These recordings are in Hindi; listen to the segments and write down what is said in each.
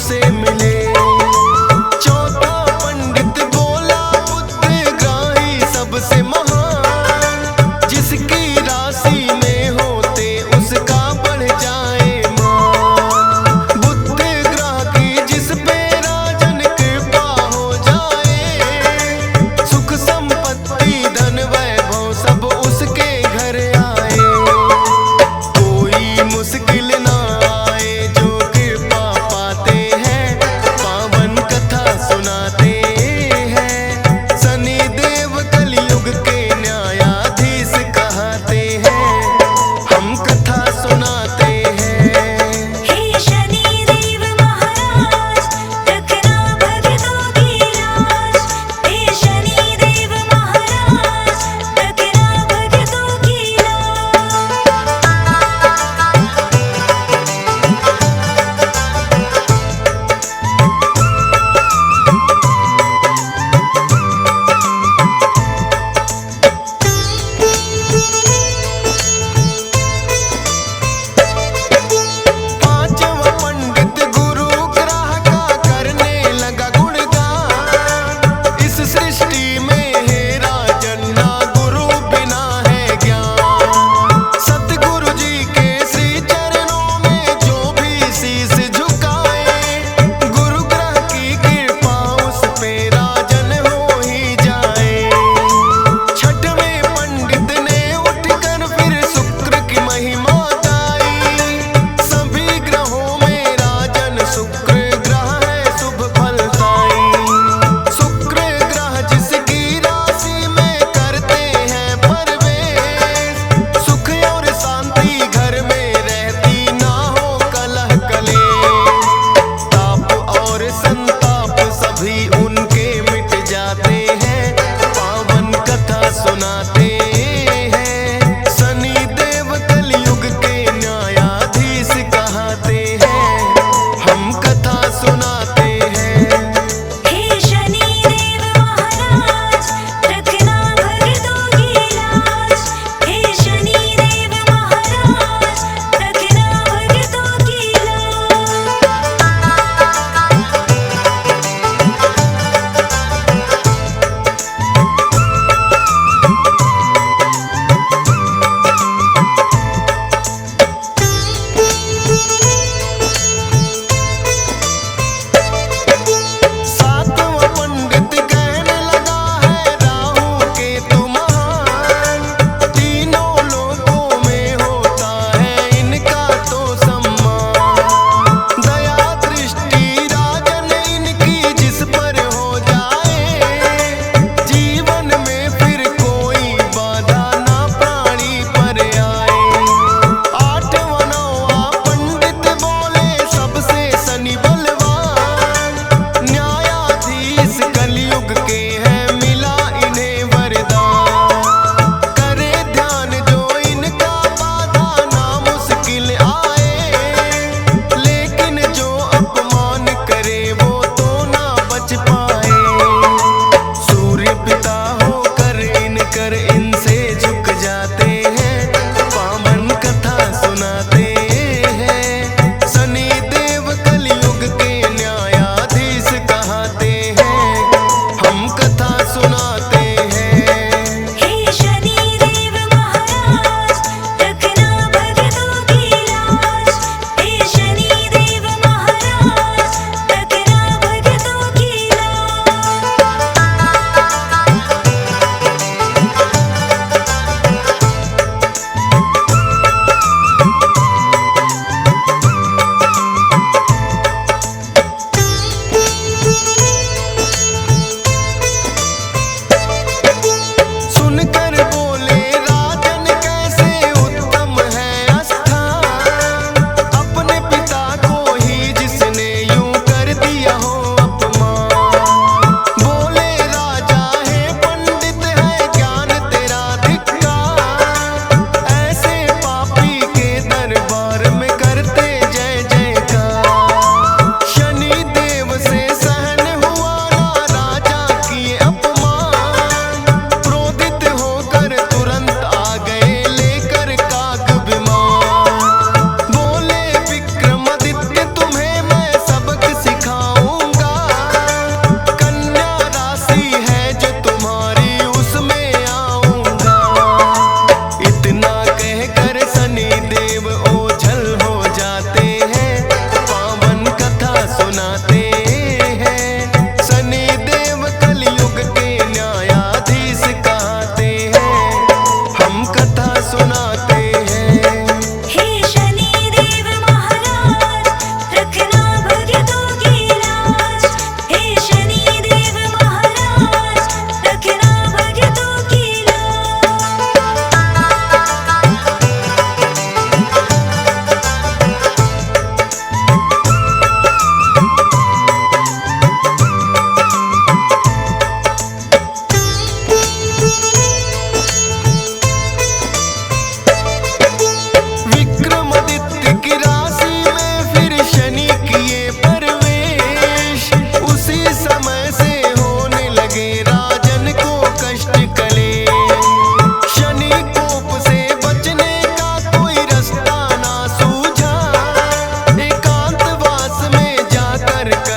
से मिले। चौथा पंडित बोला बुद्धग्राही सबसे महान, जिसकी राशि में होते उसका बढ़ जाए मान। बुद्धग्रह की जिस पे राजन कृपा हो जाए, सुख संपत्ति धन वैभव सब उसके घर आए। कोई मुश्किल ना आए जो कृपा पाते हैं, पावन कथा सुनाते हैं। शनिदेव कलयुग के न्यायाधीश कहते हैं, हम कथा सुनाते हैं। हे शनिदेव महाराज, रखना भक्तों की लाज। हे शनिदेव महाराज, रखना भक्तों की लाज। पांचवा पंडित गुरु ग्रह का करने लगा गुणगान। इस सृष्टि में है राजन ना गुरु बिना है ज्ञान। सतगुरु जी के श्री चरणों में जो भी शीश झुकाए, गुरु ग्रह की कृपा उस पे राजन हो ही जाए। छठवें पंडित ने उठकर फिर शुक्र की महिमा गाई। सभी ग्रहों में राजन शुक्र ग्रह है शुभ फलदाई। शुक्र ग्रह जिसकी राशि में करते हैं प्रवेश, सुख और शांति घर में रहती ना हो कलह कलेश। ताप और संताप सभी उनके मिट जाते हैं, पावन कथा सुनाते हैं। शनिदेव कलयुग के न्यायाधीश कहते हैं, हम कथा सुनाते हैं। हे शनिदेव महाराज, रखना भक्तों की लाज। हे शनिदेव महाराज, रखना भक्तों की लाज।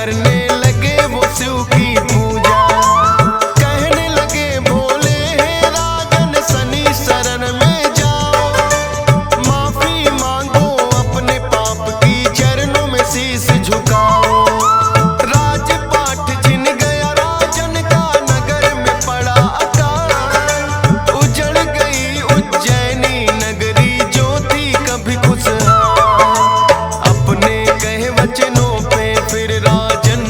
करने लगे वो शिव की पूजा। कहने लगे भोले हे राजन शनि शरण में जाओ, माफी मांगो अपने पाप की, चरणों में शीश झुकाओ। राजपाट छिन गया राजन का, नगर में पड़ा अकाल, उजड़ गई उज्जैनी नगरी जो थी कभी खुशहाल। अपने कहे वचनों पे फिर राजन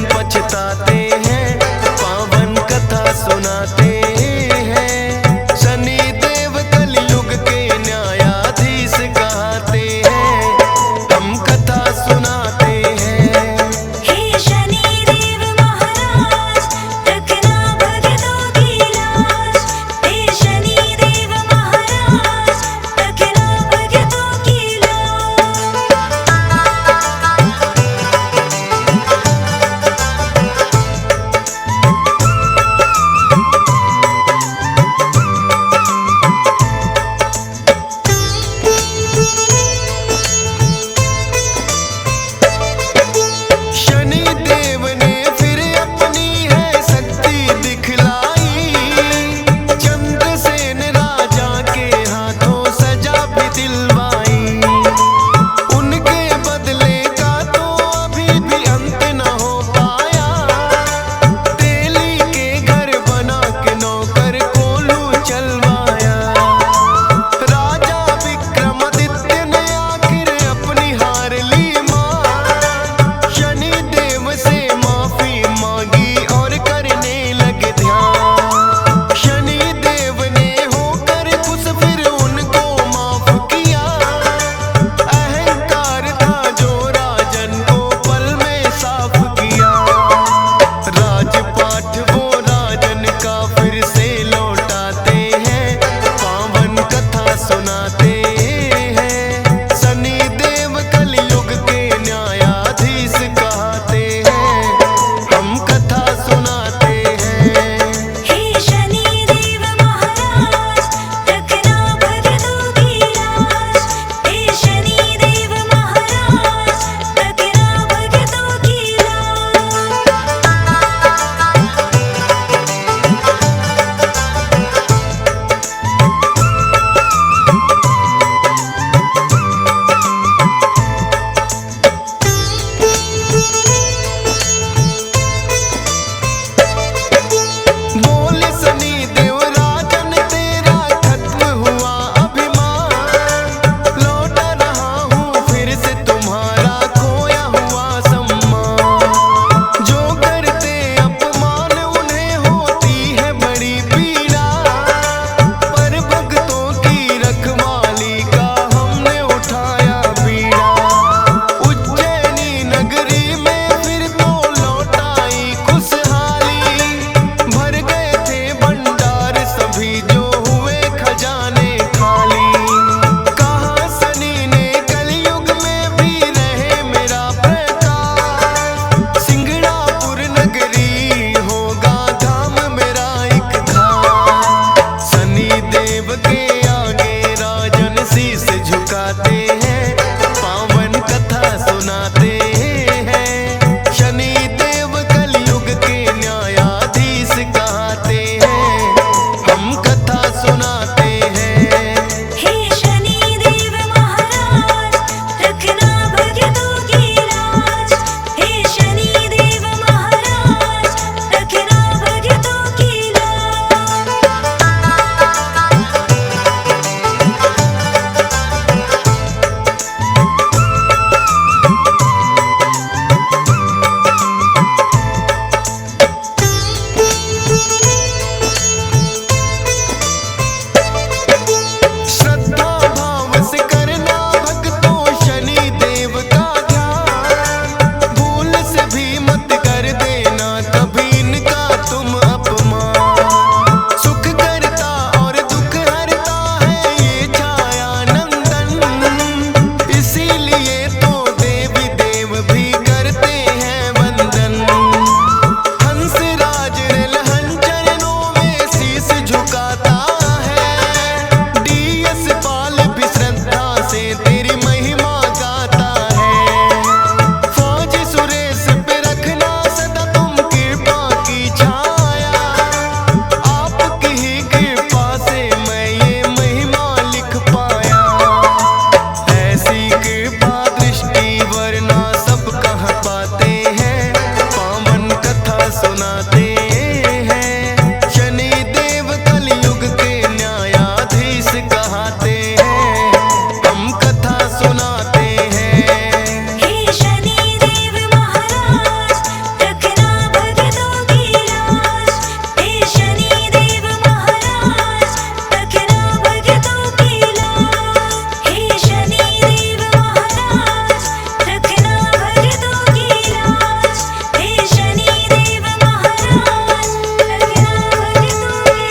सुनाते हैं। शनि देव कलयुग के न्यायाधीश कहाते हैं, हम कथा सुनाते हैं। हे शनि देव महाराज रखना भक्तों की लाज। हे शनि देव महाराज रखना भक्तों की लाज। हे शनि देव महाराज रखना भक्तों की लाज। हे शनि देव महाराज रखना भक्तों की।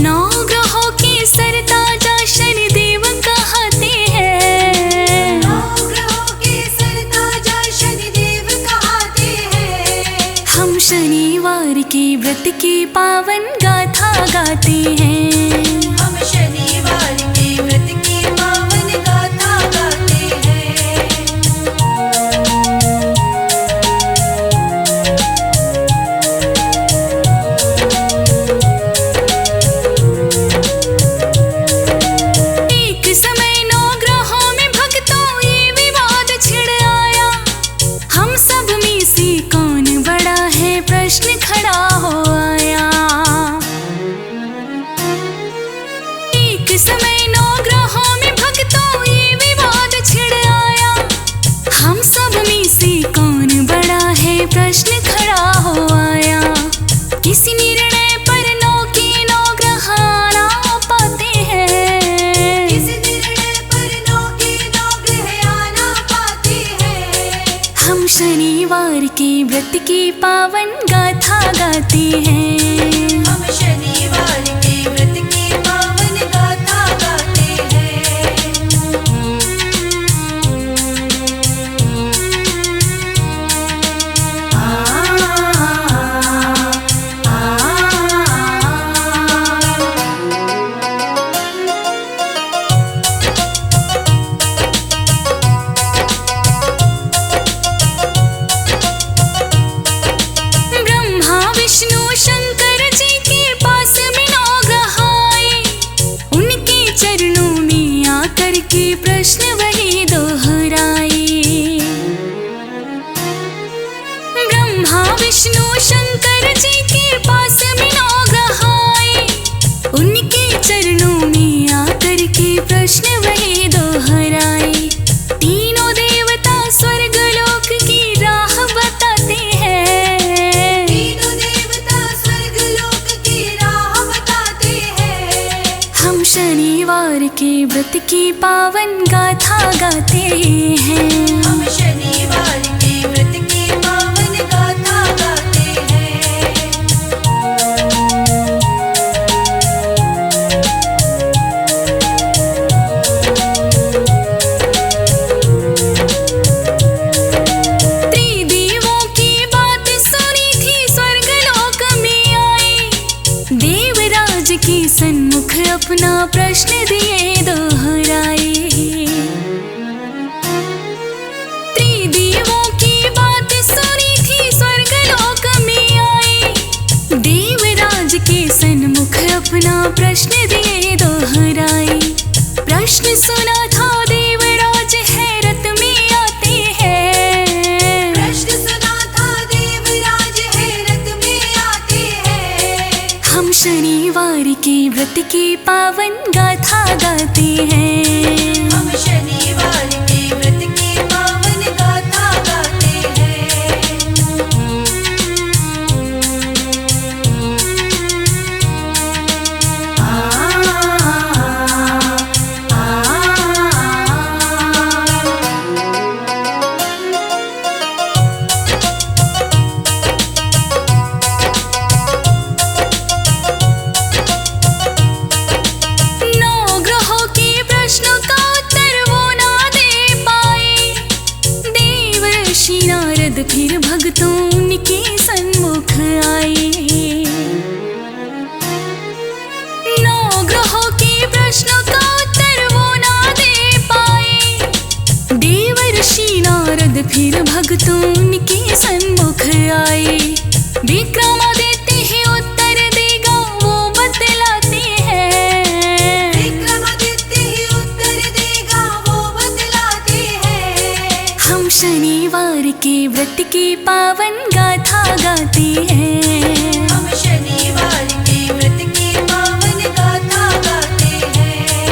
नौ ग्रहों के सरताजा शनि देव कहते हैं। नौ ग्रहों के सरताजा शनि देव कहते हैं। हम शनिवार के व्रत की पावन गाथा गाते हैं। हम शनिवार के व्रत की पावन गाथा गाते हैं। एक समय नौ ग्रहों में भक्तों ये विवाद छिड़ आया, हम सब में से कौन बड़ा है प्रश्न खड़ा हो आया। एक समय नौ ग्रहों में भक्तों ये विवाद छिड़ आया, हम सब में से कौन बड़ा है प्रश्न खड़ा हो आया। किस निर्णय पर नौ के नौ ग्रह आना पाते हैं। किस निर्णय पर नौ के नौ ग्रह आना पाते हैं। हम शनिवार के व्रत की पावन गाथा गाते हैं। हम शनिवार के व्रत की पावन गाथा गाते हैं। ब्रह्मा विष्णु शंकर जी के पास में नौ ग्रह आए, उनके चरणों में आकर के प्रश्न वही दोहराए। ब्रह्मा विष्णु शंकर जी के पास में नौ ग्रह आए, उनके चरणों में आकर के प्रश्न वही दोहराए। तीनों देवता स्वर्ग लोक की राह बताते हैं। तीनों देवता स्वर्ग लोक की राह बताते हैं। हम शनिवार के व्रत की पावन गाथा गाते हैं। हम शनिवार के व्रत की पावन गाथा गाते हैं। त्रिदेवों की बात सुनी थी स्वर्ग लोक में आए, देवराज के सन्मुख अपना प्रश्न दिए दोहराए। त्रिदेवों की बात सुनी थी स्वर्ग लोक में आए, देवराज के सन्मुख अपना प्रश्न दिए दोहराए। प्रश्न सुना था देवराज हैरत में आते हैं। प्रश्न सुना था देवराज हैरत में आते हैं। हम शनिवार के व्रत की पावन गाथा गाते हैं। हम शनिवार के व्रत की पावन गाथा गाते हैं। नौ ग्रहों के प्रश्नों का उत्तर वो ना दे पाए, देव ऋषि नारद फिर भक्तों उनके सन्मुख आए। नौ ग्रहों के प्रश्नों का उत्तर वो ना दे पाए, देव ऋषि नारद फिर भक्तों उनके सन्मुख आए। विक्रमादित्य ही उत्तर देगा वो बतलाते हैं। विक्रमादित्य ही उत्तर देगा वो बतलाते हैं। हम शनिवार के व्रत व्रत की पावन गाथा गाते हैं। हम शनिवार के व्रत की पावन गाथा गाते हैं।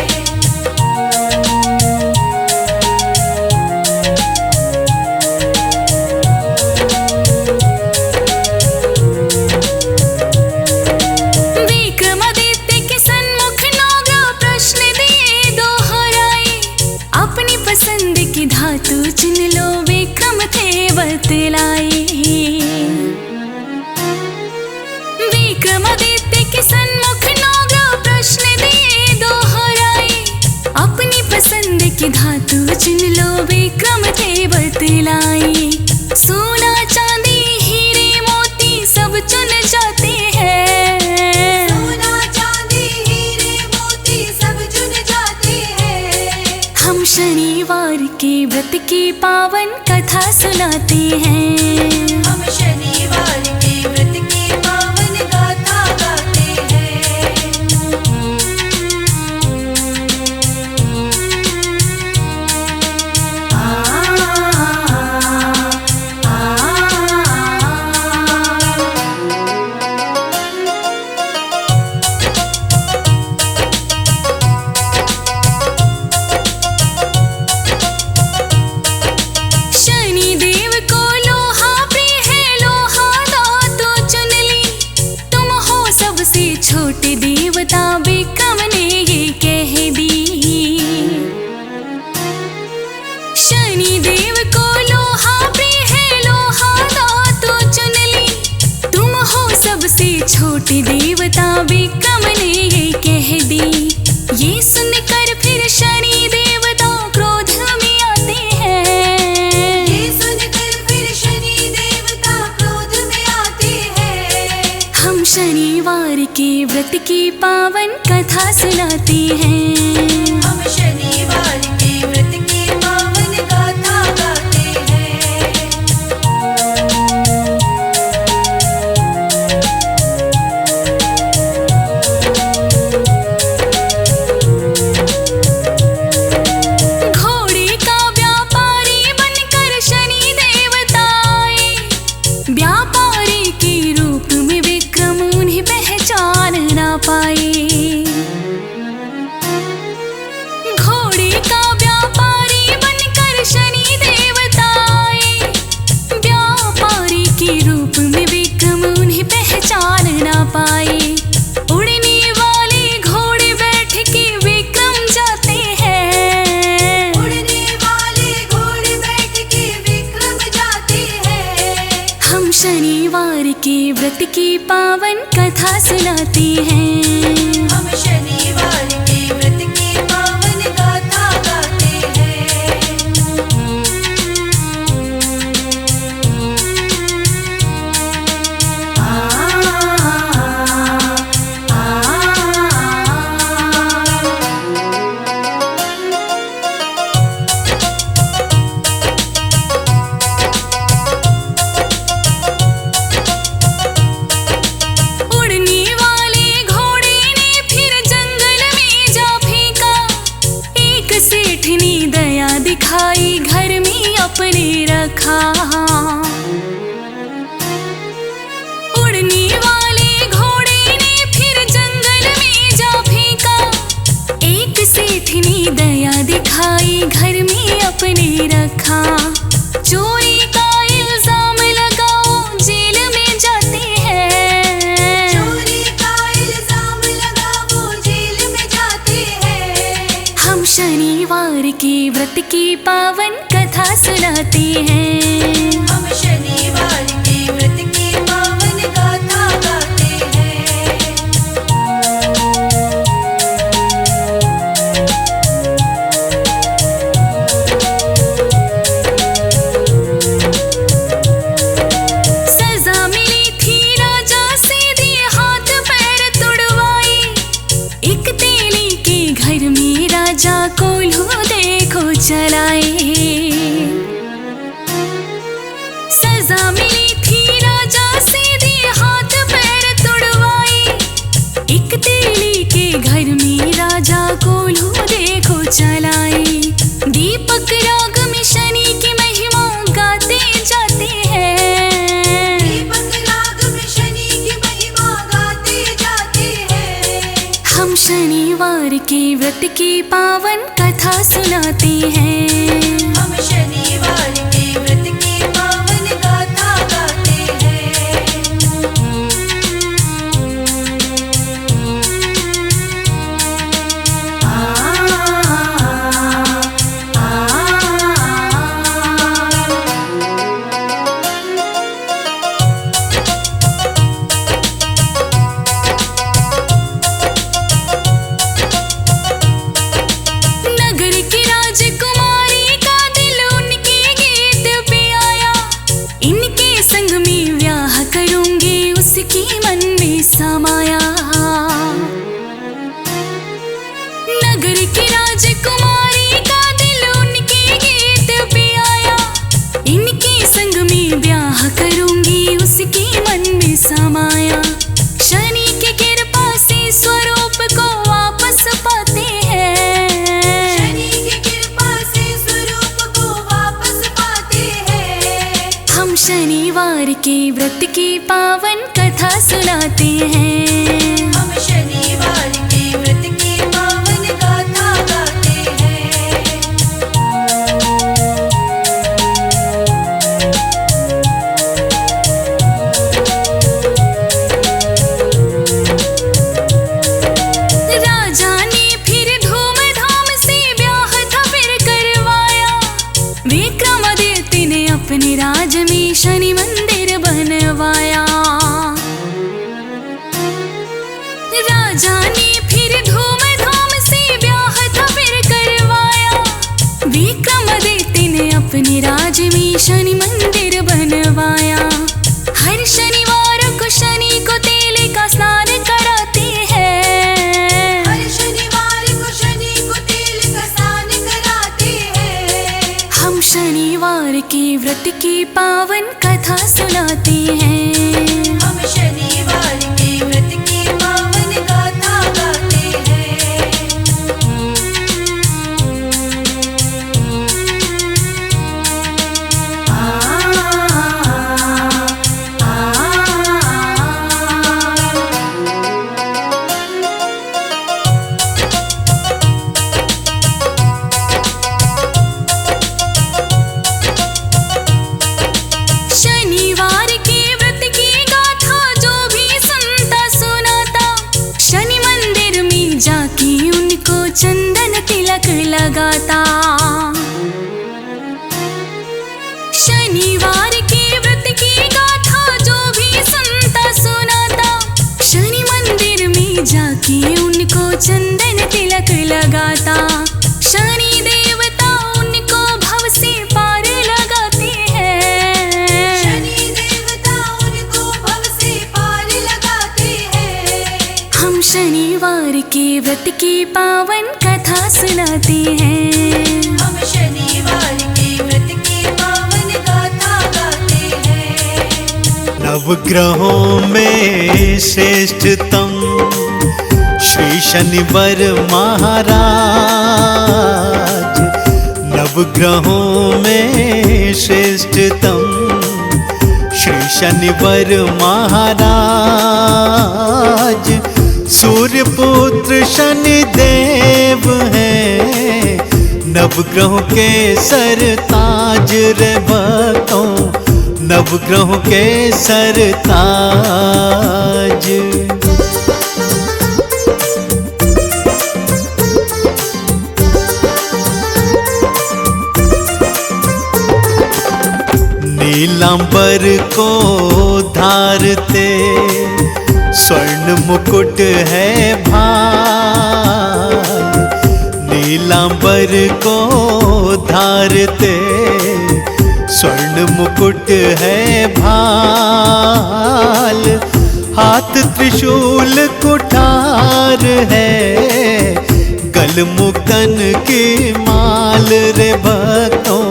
विक्रमादित्य के सन्मुख नौग्रह प्रश्न दिए दोहराए, अपनी पसंद की धातु चुन लो विक्रम थे बतलाए। विक्रमादित्य के सन्मुख नौग्रह प्रश्न दिए दोहराए, अपनी पसंद की धातु चुन लो विक्रम थे बतलाए। सोना चांदी हीरे मोती सब चुन जाते हैं। सोना चांदी हीरे मोती सब चुन जाते हैं। हम शनिवार के व्रत की पावन कथा सुनाते हैं। हम शनिवार के व्रत की पावन गाथा गाते हैं। शनि देव को लोहा प्रिय है, लोहा धातु चुन ली। तुम हो सबसे छोटे देवता, विक्रम ने ये कह दी। शनि देव को लोहा प्रिय है, लोहा धातु चुन ली। तुम हो सबसे छोटे देवता, विक्रम ने ये कह दी। ये सुनकर फिर शनि देवता क्रोध में आते हैं। ये सुनकर फिर शनि देवता क्रोध में आते हैं। हम शनिवार के व्रत की पावन कथा सुनाते हैं। हम शनिवार के व्रत की पावन गाथा गाते हैं। घोड़े का व्यापारी बनकर शनि देवता आए, व्यापारी के रूप में विक्रम उन्हें पहचान ना पाए। घोड़े का व्यापारी बनकर शनि देवता आए, व्यापारी के रूप में विक्रम उन्हें पहचान ना पाए। उड़ने वाले घोड़े बैठ के विक्रम जाते हैं। उड़ने वाले घोड़े बैठ के विक्रम जाते हैं। हम शनिवार के व्रत की पावन कथा सुनाते हैं। हम शनिवार के व्रत की पावन गाथा गाते हैं। उड़ने वाले घोड़े ने फिर जंगल में जा फेंका, एक सेठ ने दया दिखाई, घर में अपने रखा। उड़ने वाले घोड़े ने फिर जंगल में जा फेंका, एक सेठ ने दया दिखाई, घर में अपने रखा। चोरी का इल्जाम लगाओ, जेल में जाते हैं। चोरी का इल्जाम लगाओ, जेल में जाते हैं। हम शनिवार के व्रत की पावन कथा सुनाते हैं। हम शनिवार के व्रत की पावन गाथा गाते हैं। सजा मिली थी राजा से, दिए हाथ पैर तुड़वाए। एक तेली के घर में राजा कोल्हू देखो चलाए। सजा मिली थी राजा से, दिए हाथ पैर तुड़वाए। एक तेली के घर में राजा कोल्हू देखो चलाए। दीपक राग में शनि की महिमा गाते जाते हैं। व्रत की पावन कथा सुनाते हैं। हम शनिवार के व्रत की पावन गाथा गाते हैं। नगर की राजकुमारी का दिल उनके गीत पे आया। इनके संग में ब्याह करूंगी उसकी मन में समाया। नगर की राजकुमारी का दिल उनके गीत पे आया। इनके संग में ब्याह करूंगी उसके मन में समाया। शनि की कृपा से स्वरूप को वापस पाते हैं। शनि की कृपा से स्वरूप को वापस पाते हैं। हम शनिवार के व्रत की पावन कथा सुनाते हैं। हम शनिवार के व्रत की पावन गाथा गाते हैं। राजा ने फिर धूमधाम से ब्याह था फिर करवाया। विक्रमादित्य ने अपने राज में शनि मंदिर बनवाया। राजा ने फिर धूमधाम से ब्याह था फिर करवाया। विक्रमादित्य ने अपने राज में शनि मंदिर बनवाया। हर शनिवार को शनि को तेल का स्नान कराते हैं। हर शनिवार को शनि को तेल का स्नान कराते हैं। हम शनिवार के व्रत की पावन कथा सुनाते हैं। हम शनिवार के व्रत की पावन गाथा गाते हैं। शनिवार के व्रत की गाथा जो भी सुनता सुनाता, शनि मंदिर में जाके उनको चंदन तिलक लगाता। शनिवार के व्रत की गाथा जो भी सुनता सुनाता, शनि मंदिर में जाके उनको चंदन तिलक लगाता। शनि देवता उनको भव से पार लगाते हैं। शनि देवता उनको भव से पार लगाते हैं। हम शनिवार के व्रत की पावन कथा सुनाते हैं। हम शनिवार के व्रत की पावन गाथा गाते हैं। नवग्रहों में श्रेष्ठतम श्री शनिवार महाराज। नवग्रहों में श्रेष्ठतम श्री शनिवार महाराज। सूर्य पुत्र शनि देव हैं, नवग्रहों के सरताज रे भक्तों, नवग्रहों के सरताज। नीलांबर को धारते स्वर्ण मुकुट है भाल। नीलांबर को धारते स्वर्ण मुकुट है भाल। हाथ त्रिशूल कुठार है, गल मुक्तन की माल रे भक्तों,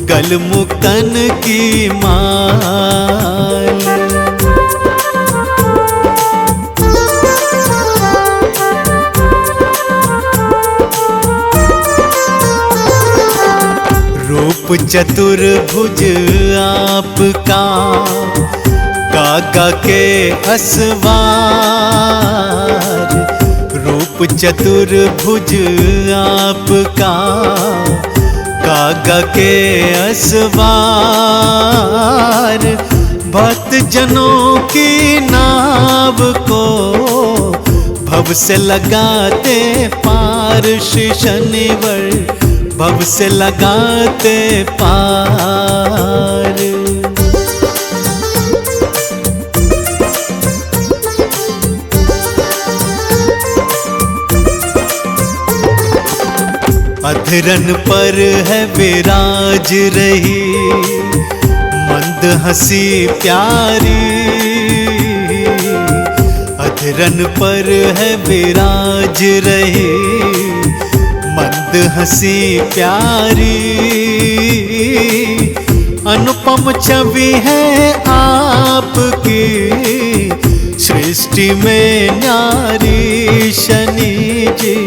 गल मुक्तन की माल। रूप चतुर्भुज आपका, काका के असवार। रूप चतुर्भुज आपका, कागा के असवार, भक्त जनों की नाव को भव से लगाते पार। श्री शनिवर भव से लगाते पार। अधरन पर है विराज रही मंद हंसी प्यारी। अधरन पर है विराज रही मंद हंसी प्यारी। अनुपम छवि है आपकी सृष्टि में न्यारी। शनि जी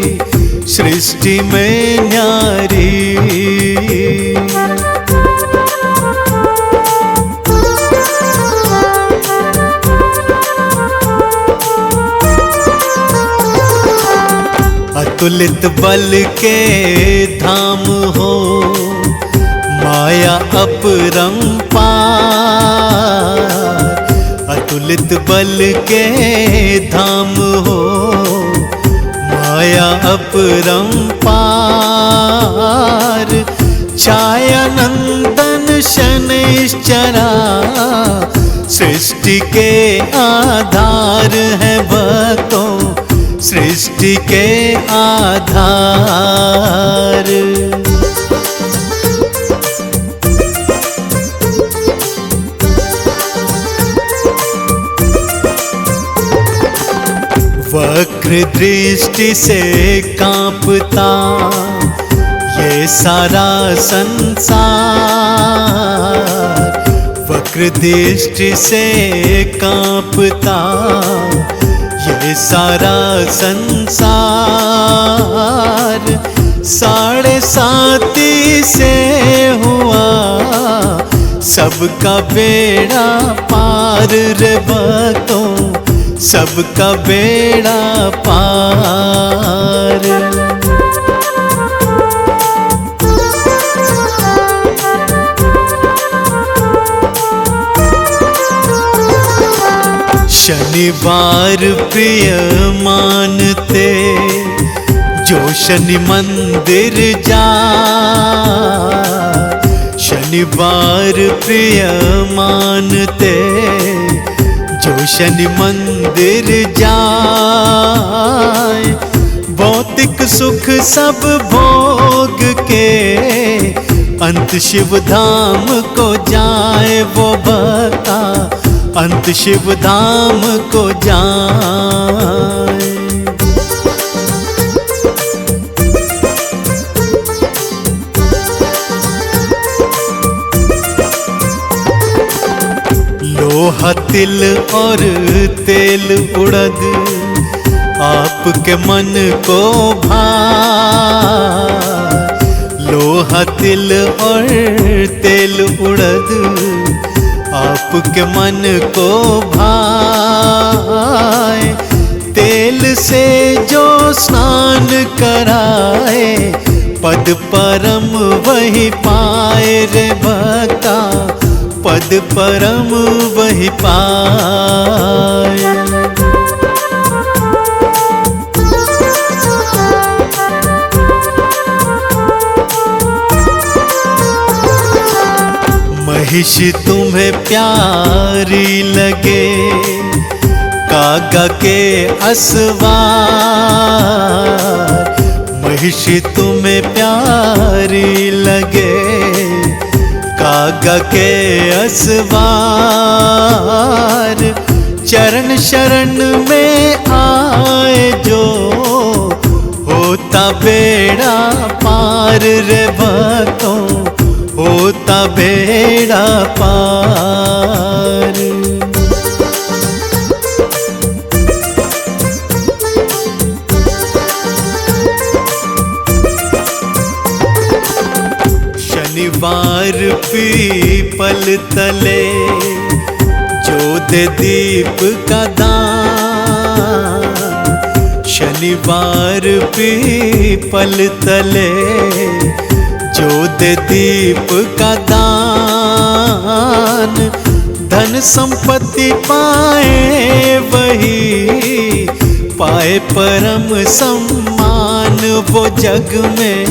सृष्टि में न्यारी। अतुलित बल के धाम हो, माया अपरंपार। अतुलित बल के धाम हो, माया अपरंपार। छाया नंदन शनैश्चरा, सृष्टि के आधार है भक्तों, सृष्टि के आधार। वक्र दृष्टि से कांपता ये सारा संसार। वक्र दृष्टि से कांपता ये सारा संसार। 7.5 से हुआ सबका बेड़ा पार रे भक्तों, सबका बेड़ा पार। शनिवार प्रिय मानते जो शनि मंदिर जा। शनिवार प्रिय मानते जो शनि मंदिर जाए। भौतिक सुख सब भोग के अंत शिव धाम को जाए। वो भक्ता अंत शिव धाम को जाए। लोहा तिल और तेल उड़द आपके मन को भाए। लोहा तिल और तेल उड़द आपके मन को भाए। तेल से जो स्नान कराए पद परम वही पाए रे भक्ता, पद परम वही पाए। महिष तुम्हें प्यारी लगे कागा के असवार। महिष तुम्हें प्यारी लगे कागा के असवार। चरण शरण में आए जो होता बेड़ा पार रे भक्तों, होता बेड़ा पार। शनिवार पीपल तले जो दे दीप का दान। शनिवार पीपल तले जो दे दीप का दान, धन संपत्ति पाए वही पाए परम सम्मान, वो जग में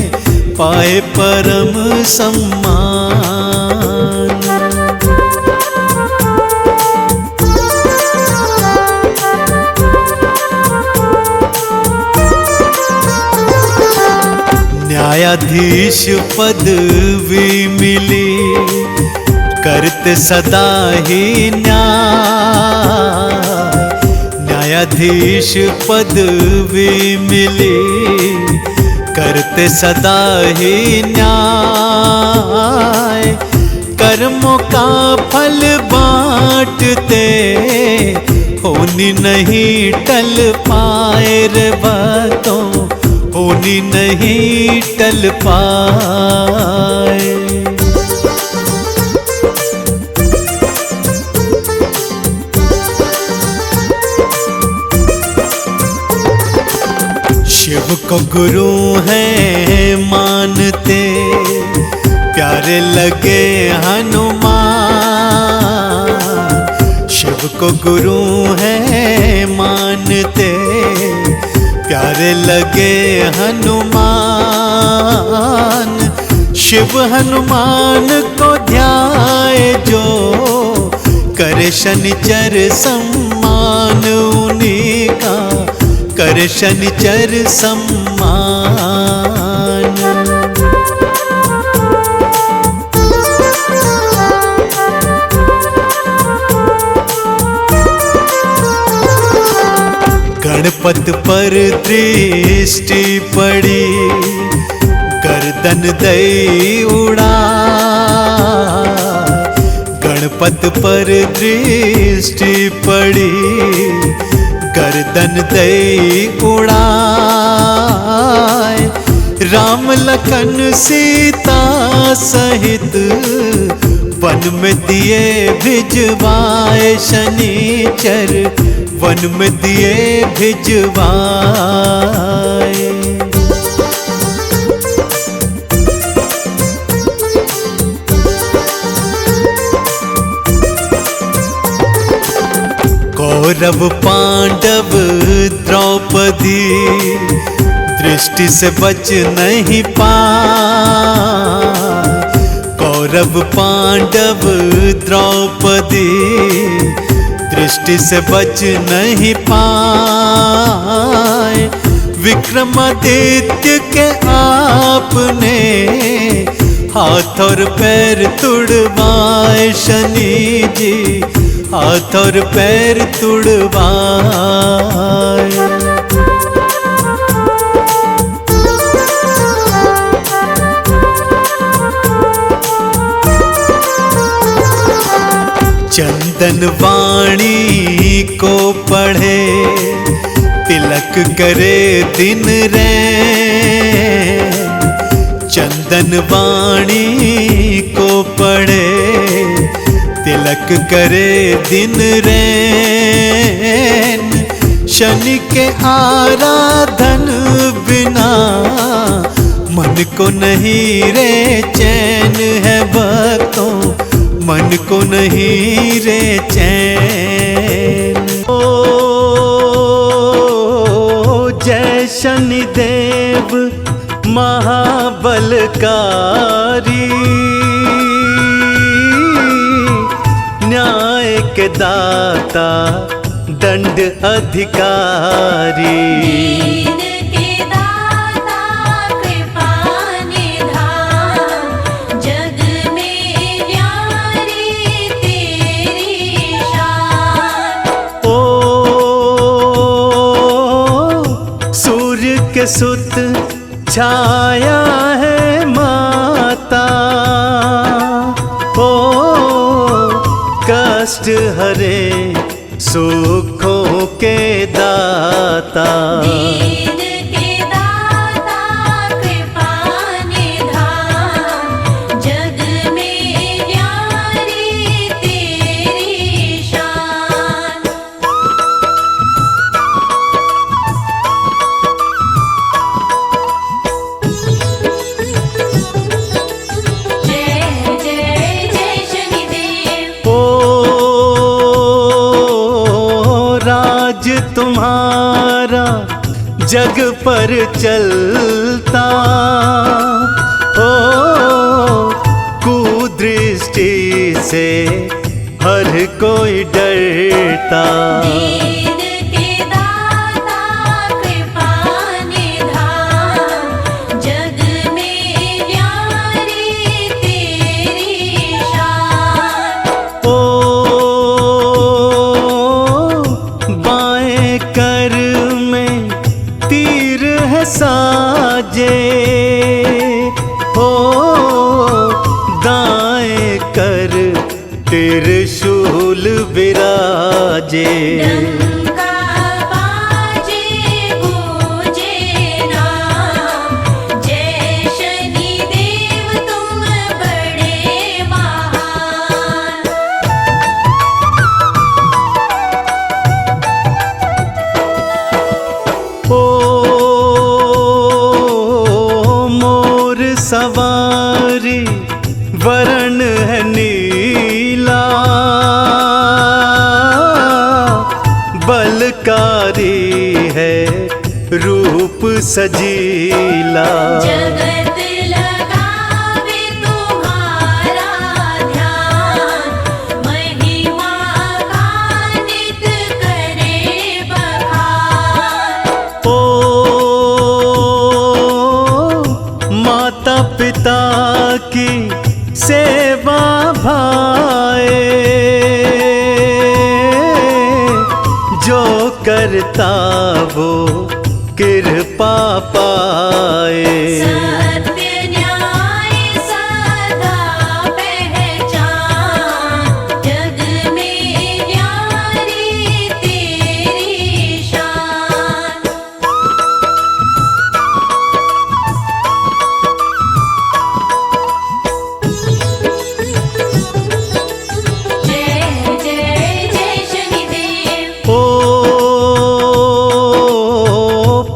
पाए परम सम्मान। न्यायाधीश पदवी मिली करते सदा ही न्याय, न्यायाधीश पदवी मिली करते सदा ही न्याय, कर्मों का फल बांटते होनी नहीं टल पाए रे बातों, होनी नहीं टल पाए। शिव को गुरु हैं मानते, प्यारे लगे हनुमान। शिव को गुरु हैं मानते, प्यारे लगे हनुमान। शिव हनुमान को ध्याए जो करे शनिचर सम्मान, उन्हीं का करे शनिचर सम्मान। गणपत पर दृष्टि पड़ी, गर्दन दई उड़ा। गणपत पर दृष्टि पड़ी, गर्दन दई उड़ाए। राम लखन सीता सहित वन में दिए भिजवाए, शनिचर वन में दिए भिजवाए। कौरव पांडव द्रौपदी दृष्टि से बच नहीं पाए। कौरव पांडव द्रौपदी दृष्टि से बच नहीं पाए। विक्रमादित्य के आपने हाथ और पैर तुड़वाए, शनि जी हाथ और पैर तुड़वाए। चंदन वाणी को पढ़े, तिलक करे दिन रैन। चंदन वाणी को पढ़े, तिलक करे दिन रैन। शनि के आराधन बिना मन को नहीं रे चैन है भक्तों, मन को नहीं रे चैन। ओ जय शनिदेव महाबलकारी, न्याय के दाता दंड अधिकारी। दीन के दाता कृपा निधान, जग में न्यारी तेरी शान। ओ सूर्य के सुत छाया है माता, ओ कष्ट हरे सुखों के दाता। दीन के दाता कृपा निधान, जग में न्यारी तेरी शान। तुम्हारा जग पर चलता, ओ कुदृष्टि से हर कोई डरता। दीन के दाता कृपा निधान, जग में न्यारी तेरी शान। ओ बाएं कर में तीर है साजे, ओ दाएं कर त्रिशूल विराजे। डंका बाजे गूंजे नाम, जय शनि देव तुम बड़े महान। ओ मोर सवारी वरण है नीला, बलकारी है रूप सजीला। जगत लगावे तुम्हारा ध्यान, महिमा का नित करे बखान। ओ माता पिता की सेवा भाए, जो करता वो कृपा पाए। सत्य न्याय सदा पहचान, जग में न्यारी तेरी शान। जय जय जय शनिदेव। ओ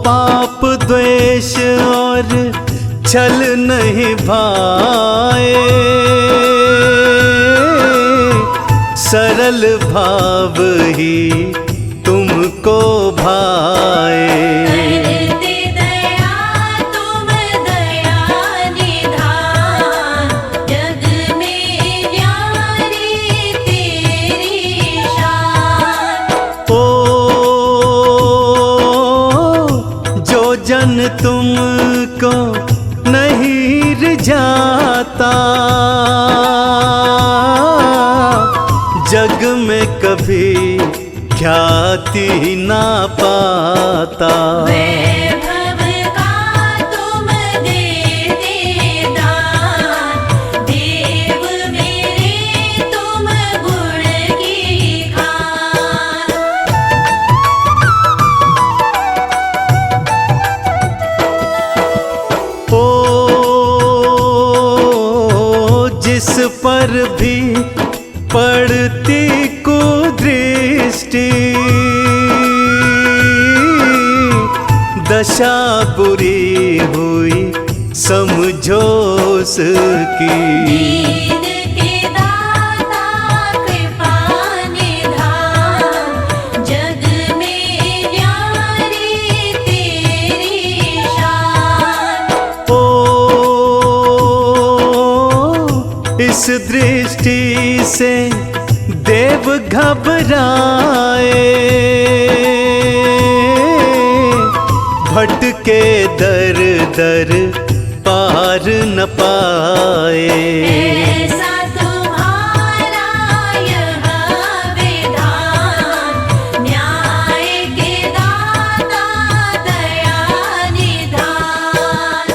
पाप द्वेष और छल नहीं भाए, सरल भाव ही तुमको भाए। करते दया तुम दया निधान, जग में न्यारी तेरी शान। ओ जो जन तुमको नहीं रिझाता, जग में कभी ख्याति ना पाता। वैभव का तुम देते दान, देव मेरे तुम गुण की खान। ओ जिस पर भी पड़ती कुदृष्टि, दशा बुरी हुई समझो उसकी। दीन के दाता कृपा निधान, जग में न्यारी तेरी शान। ओ इस दृष्टि से देव घबराए, भटके दर दर पार न पाए। ऐसा तुम्हारा यह विधान, न्याय के दाता दया निधान।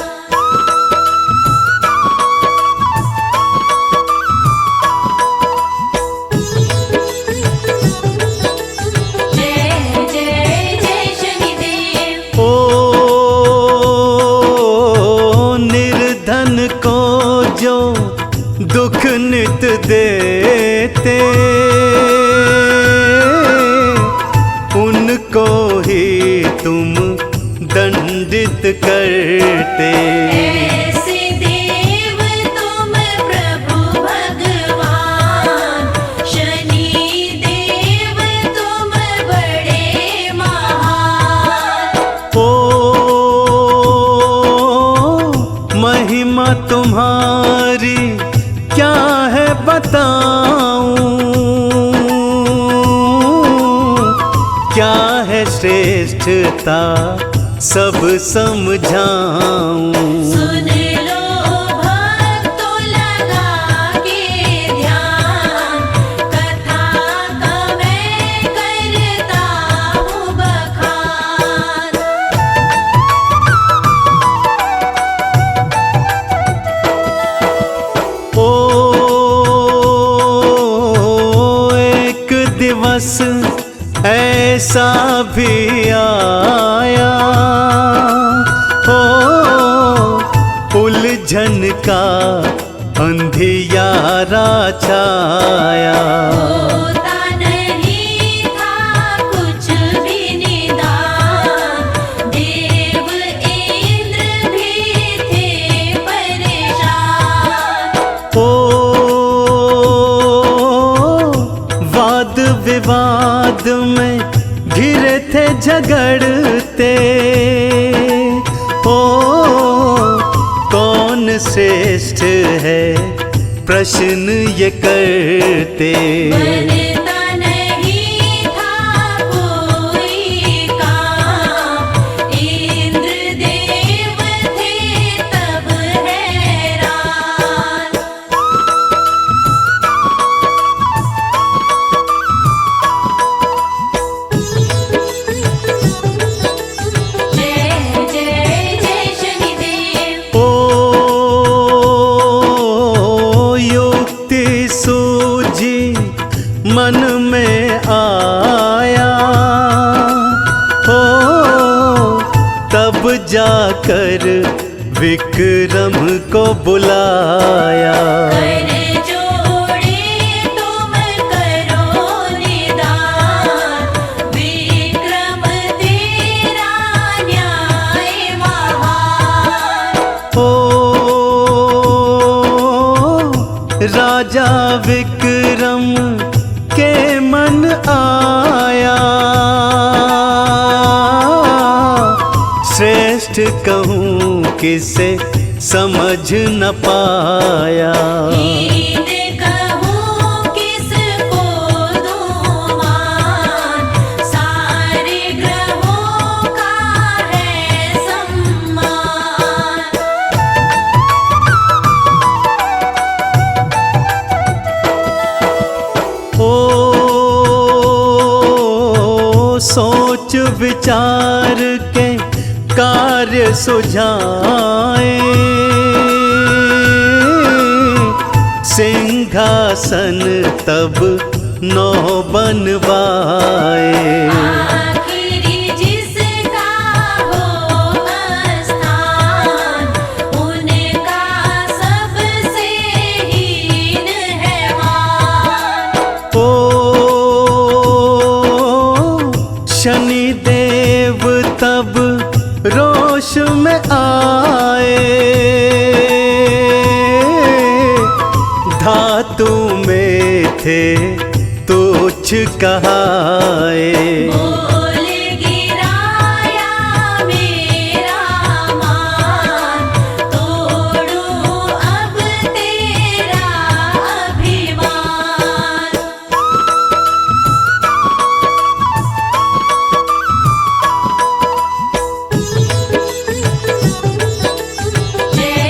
जय जय जय शनिदेव। ओ निर्धन को जो दुख क्या है श्रेष्ठता सब समझाऊं। सुन लो भक्तों लगा के ध्यान, कथा का मैं करता हूँ बखान। एक दिवस ऐसा भी आया, उलझन का अंधियारा छाया। होता नहीं था कुछ भी निदान, देव इंद्र भी थे परेशान। वाद विवाद में घिरे थे झगड़ते, कौन श्रेष्ठ है प्रश्न ये करते। बनता नहीं था कोई काम, इंद्र देव थे तब हैरान। जय जय जय शनिदेव। युक्ति सूझी मन में आया, तब जाकर विक्रम को बुलाया। कर जोड़े तुम करो निदान, विक्रम तेरा न्याय महान। राजा विक्रम के मन आया, श्रेष्ठ कहूँ किसे समझ न पाया। हीन कहूँ किसको दूँ मान, सारे ग्रहों का है सम्मान। सोच विचार के कार्य सुझाए, सिंहासन तब नौ बनवाए। आखिरी जिसका हो स्थान, उनका सबसे हीन है मान। शनि देव तब रोष में आए, धातु में थे तुच्छ कहाए। बोल गिराया मेरा मान, तोड़ूं अब तेरा अभिमान। जय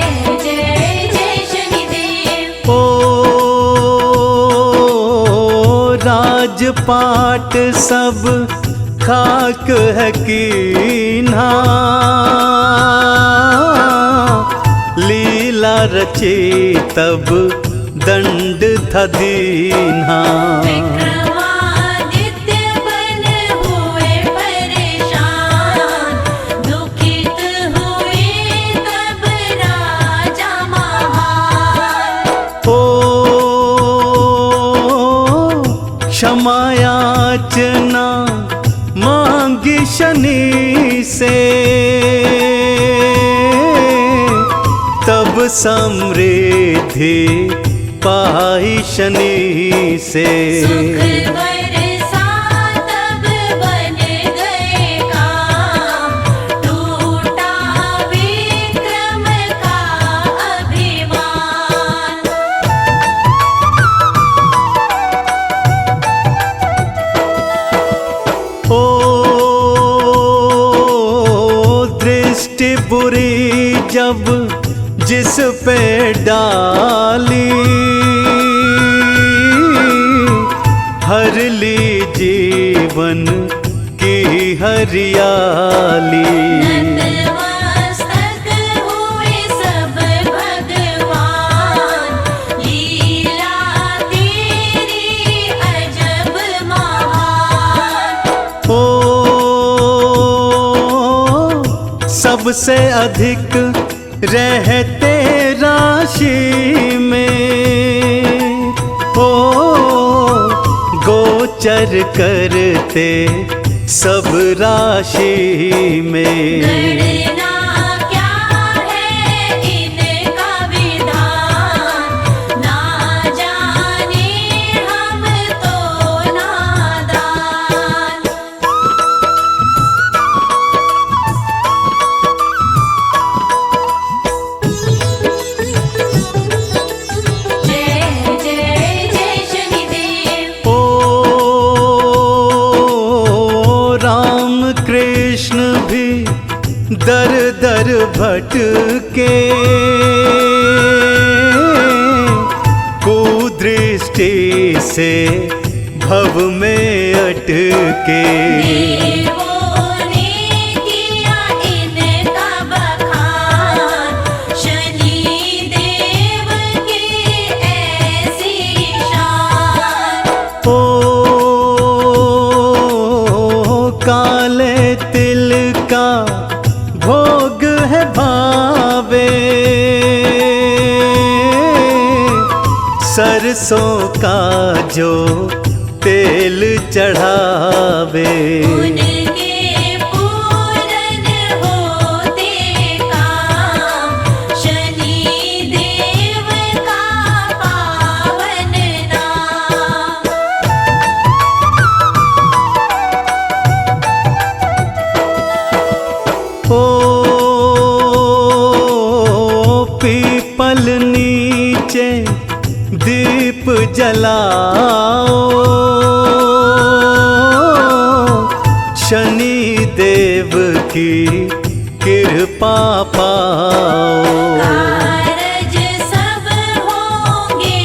जय जय शनिदेव। राजपाट सब खाक है कीन्हा, लीला रचे तब दंड था दीन्हा। विक्रमादित्य बन हुए परेशान, दुखित हुए तब राजा महान। क्षमा याचना मांगी शनि से, तब समृद्धि पाई शनि से। सुख बरसा तब बन गए काम, टूटा विक्रम का अभिमान। ओ दृष्टि बुरी जब जिस पे डाली, हर ली जीवन की हरियाली। नतमस्तक हुए सब भगवान, लीला तेरी अजब महान। ओ सबसे अधिक रहते राशि में, ओ गोचर करते सब राशि में। गणना क्या है इनका विधान, ना जाने हम तो नादान। जय जय जय शनिदेव। ओ राम कृष्ण भी दर दर भटके, कुदृष्टि से भव में अटके। देवों ने किया इनका बखान, शनि देव की ऐसी शान। ओ काले तिल का भोग है भावे, सरसों का जो तेल चढ़ावे। उनके पूरन होते काम, शनि देव का पावन नाम। ओ पीपल नीचे दीप जलाओ, शनि देव की कृपा पाओ। कारज सब होंगे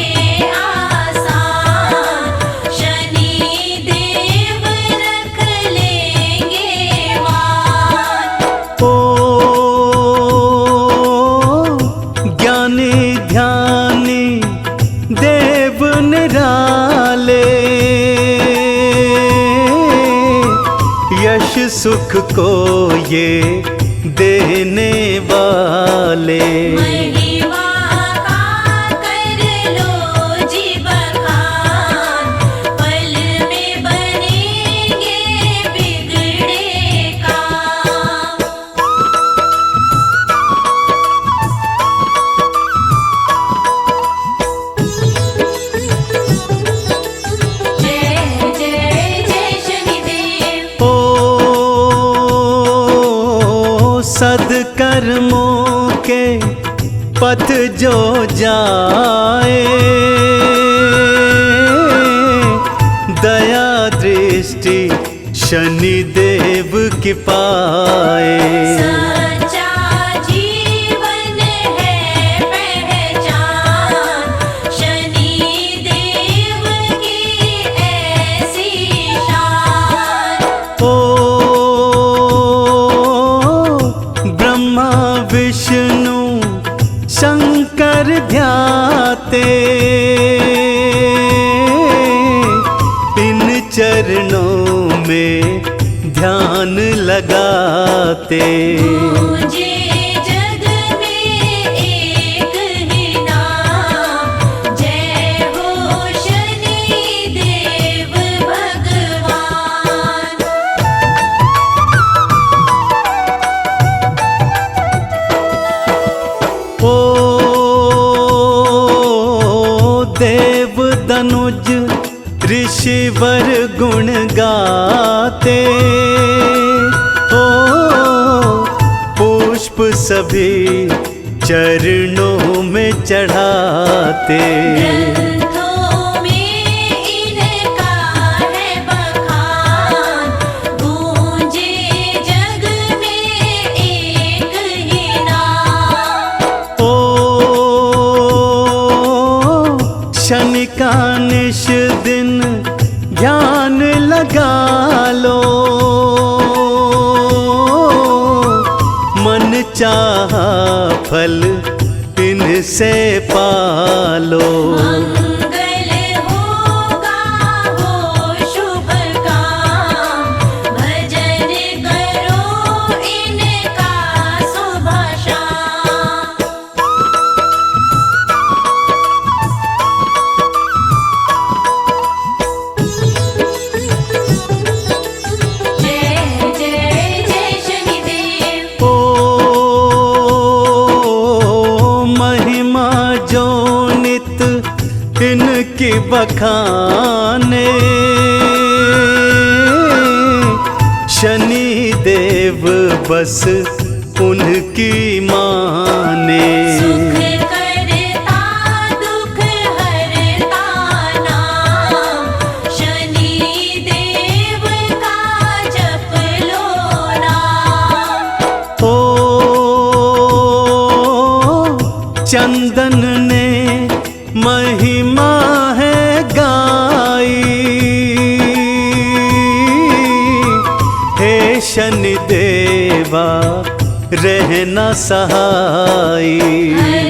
आसान, शनि देव रख लेंगे मान। ओ ज्ञानी ध्यानी देव निराले, यश सुख को ये देने वाले। महिमा का कर लो जी बखान, पल में बनेंगे बिगड़े काम। जय जय जय शनिदेव। ओ सद्कर्मों के पथ जो जाए, दया दृष्टि शनि देव की पाए। सच्चा जीवन है पहचान, शनि देव की ऐसी शान। ओ ब्रह्मा विष्णु शंकर ध्याते, इन चरणों में ध्यान लगाते। मुझे जग में एक ही नाम, जय हो शनि देव भगवान। ओ देव दनुज ऋषिवर गुण गाते, ओ पुष्प सभी चरणों में चढ़ाते। ग्रंथों में इनका है बखान, गूंजे जग में एक चाहा फल इनसे पालो। मंगल होगा हो शुभ काम, भजन करो इनका सुबह शाम। जय जय जय शनिदेव। ओ महिमा जो नित इनकी बखाने, शनि देव बस उनकी माने। सुख करता दुख हरता नाम, शनि देव का जप लो नाम। ओ चंदन ने महिमा है गाई, हे शनि देवा रहना सहाई। हर